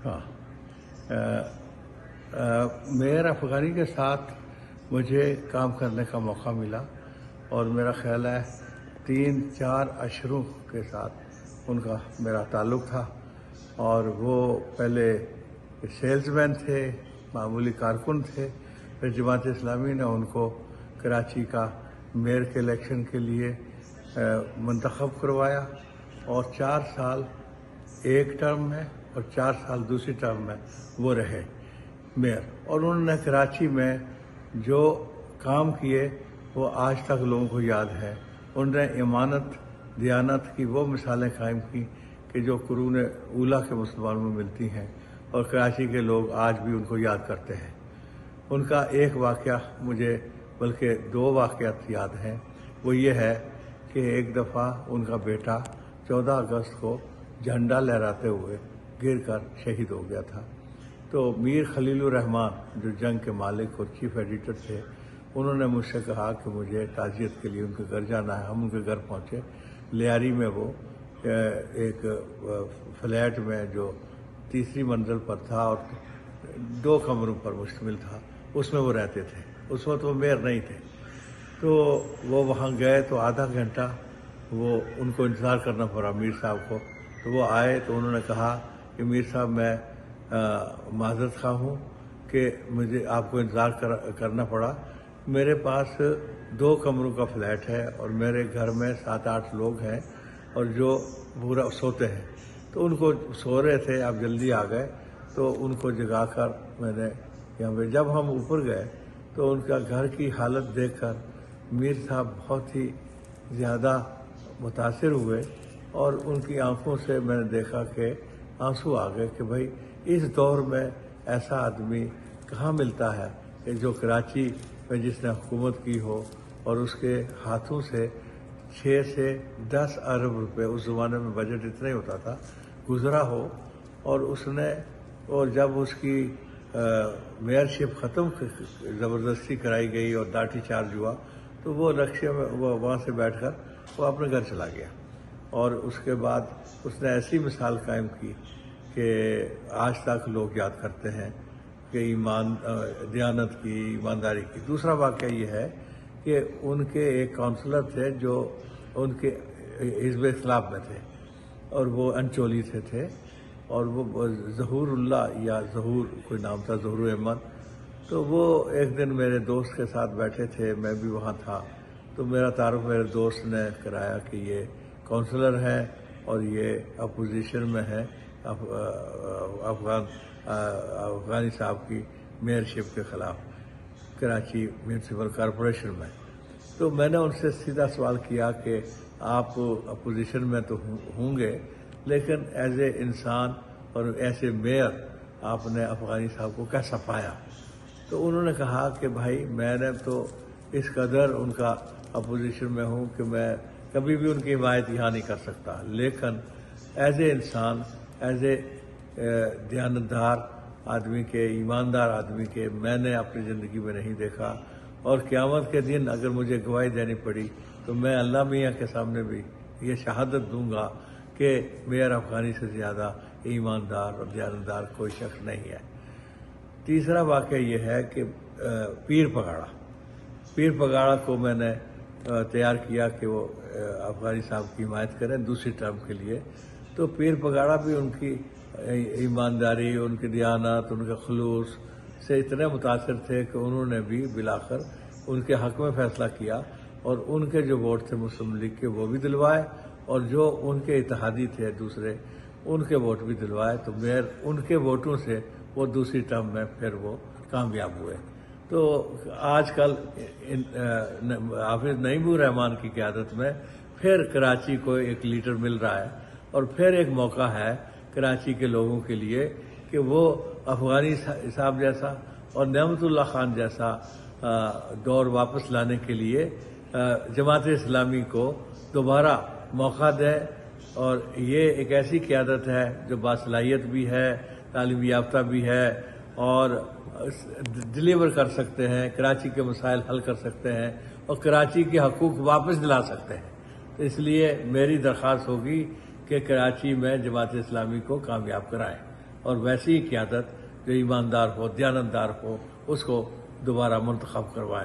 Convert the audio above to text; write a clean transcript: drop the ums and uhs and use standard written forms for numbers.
ہاں، میئر افغانی کے ساتھ مجھے کام کرنے کا موقع ملا، اور میرا خیال ہے 3-4 اشروں کے ساتھ ان کا میرا تعلق تھا، اور وہ پہلے سیلز مین تھے، معمولی کارکن تھے، پھر جماعت اسلامی نے ان کو کراچی کا میئر کے الیکشن کے لیے منتخب کروایا، اور 4 سال ایک ٹرم میں اور 4 سال دوسری ٹرم میں وہ رہے میئر، اور انہوں نے کراچی میں جو کام کیے وہ آج تک لوگوں کو یاد ہے۔ انہوں نے امانت دیانت کی وہ مثالیں قائم کی کہ جو قرون اولیٰ کے مسلمانوں میں ملتی ہیں، اور کراچی کے لوگ آج بھی ان کو یاد کرتے ہیں۔ ان کا ایک واقعہ مجھے، بلکہ 2 واقعات یاد ہیں۔ وہ یہ ہے کہ ایک دفعہ ان کا بیٹا 14 اگست کو جھنڈا لہراتے ہوئے گر کر شہید ہو گیا تھا، تو میر خلیل الرحمان جو جنگ کے مالک اور چیف ایڈیٹر تھے، انہوں نے مجھ سے کہا کہ مجھے تعزیت کے لیے ان کے گھر جانا ہے۔ ہم ان کے گھر پہنچے، لیاری میں وہ ایک فلیٹ میں جو 3ری منزل پر تھا اور 2 کمروں پر مشتمل تھا، اس میں وہ رہتے تھے۔ اس وقت وہ میئر نہیں تھے، تو وہ وہاں گئے تو آدھا گھنٹہ وہ ان کو انتظار کرنا پڑا میر صاحب کو۔ تو وہ آئے تو انہوں نے کہا کہ میر صاحب میں معذرت خواہ ہوں کہ مجھے آپ کو انتظار کرنا پڑا، میرے پاس 2 کمروں کا فلیٹ ہے اور میرے گھر میں 7-8 لوگ ہیں اور جو پورا سوتے ہیں، تو ان کو سو رہے تھے، آپ جلدی آ گئے تو ان کو جگا کر میں نے یہاں پہ، جب ہم اوپر گئے تو ان کا گھر کی حالت دیکھ کر میر صاحب بہت ہی زیادہ متاثر ہوئے، اور ان کی آنکھوں سے میں نے دیکھا کہ آنسو آ گئے کہ بھائی اس دور میں ایسا آدمی کہاں ملتا ہے کہ جو کراچی میں جس نے حکومت کی ہو اور اس کے ہاتھوں سے 6 سے 10 ارب روپے، اس زمانے میں بجٹ اتنا ہی ہوتا تھا، گزرا ہو، اور اس نے، اور جب اس کی میئرشپ ختم زبردستی کرائی گئی اور لاٹھی چارج ہوا، تو وہ رکشے میں وہ وہاں سے بیٹھ کر وہ اپنے گھر چلا گیا، اور اس کے بعد اس نے ایسی مثال قائم کی کہ آج تک لوگ یاد کرتے ہیں کہ دیانت کی، ایمانداری کی۔ دوسرا واقعہ یہ ہے کہ ان کے ایک کونسلر تھے جو ان کے حزب اختلاف میں تھے، اور وہ انچولی سے تھے، اور وہ ظہور اللہ یا ظہور کوئی نام تھا، ظہور احمد۔ تو وہ ایک دن میرے دوست کے ساتھ بیٹھے تھے، میں بھی وہاں تھا، تو میرا تعارف میرے دوست نے کرایا کہ یہ کونسلر ہے اور یہ اپوزیشن میں ہے افغانی صاحب کی میئرشپ کے خلاف کراچی میونسپل کارپوریشن میں۔ تو میں نے ان سے سیدھا سوال کیا کہ آپ اپوزیشن میں تو ہوں گے، لیکن ایز اے انسان اور ایسے میئر آپ نے افغانی صاحب کو کیسا پایا؟ تو انہوں نے کہا کہ بھائی میں نے تو اس قدر ان کا اپوزیشن میں ہوں کہ میں کبھی بھی ان کی حمایت یہاں نہیں کر سکتا، لیکن ایز اے انسان، ایز اے دیانتدار آدمی کے، ایماندار آدمی کے میں نے اپنی زندگی میں نہیں دیکھا، اور قیامت کے دن اگر مجھے گواہی دینی پڑی تو میں اللہ میاں کے سامنے بھی یہ شہادت دوں گا کہ میئر افغانی سے زیادہ ایماندار اور دیانتدار کوئی شخص نہیں ہے۔ تیسرا واقعہ یہ ہے کہ پیر پگاڑا کو میں نے تیار کیا کہ وہ افغانی صاحب کی حمایت کریں دوسری ٹرم کے لیے، تو پیر پگاڑا بھی ان کی ایمانداری، ان کی دیانت، ان کے خلوص سے اتنے متاثر تھے کہ انہوں نے بھی بالآخر ان کے حق میں فیصلہ کیا، اور ان کے جو ووٹ تھے مسلم لیگ کے وہ بھی دلوائے، اور جو ان کے اتحادی تھے دوسرے ان کے ووٹ بھی دلوائے، تو میئر ان کے ووٹوں سے وہ دوسری ٹرم میں پھر وہ کامیاب ہوئے۔ تو آج کل حافظ نعیم الرحمان کی قیادت میں پھر کراچی کو ایک لیڈر مل رہا ہے، اور پھر ایک موقع ہے کراچی کے لوگوں کے لیے کہ وہ افغانی صاحب جیسا اور نعمت اللہ خان جیسا دور واپس لانے کے لیے جماعت اسلامی کو دوبارہ موقع دیں، اور یہ ایک ایسی قیادت ہے جو باصلاحیت بھی ہے، تعلیم یافتہ بھی ہے، اور ڈلیور کر سکتے ہیں، کراچی کے مسائل حل کر سکتے ہیں، اور کراچی کے حقوق واپس دلا سکتے ہیں۔ تو اس لیے میری درخواست ہوگی کہ کراچی میں جماعت اسلامی کو کامیاب کرائیں۔ اور ویسی ہی قیادت جو ایماندار ہو، دیانتدار ہو، اس کو دوبارہ منتخب کروائے۔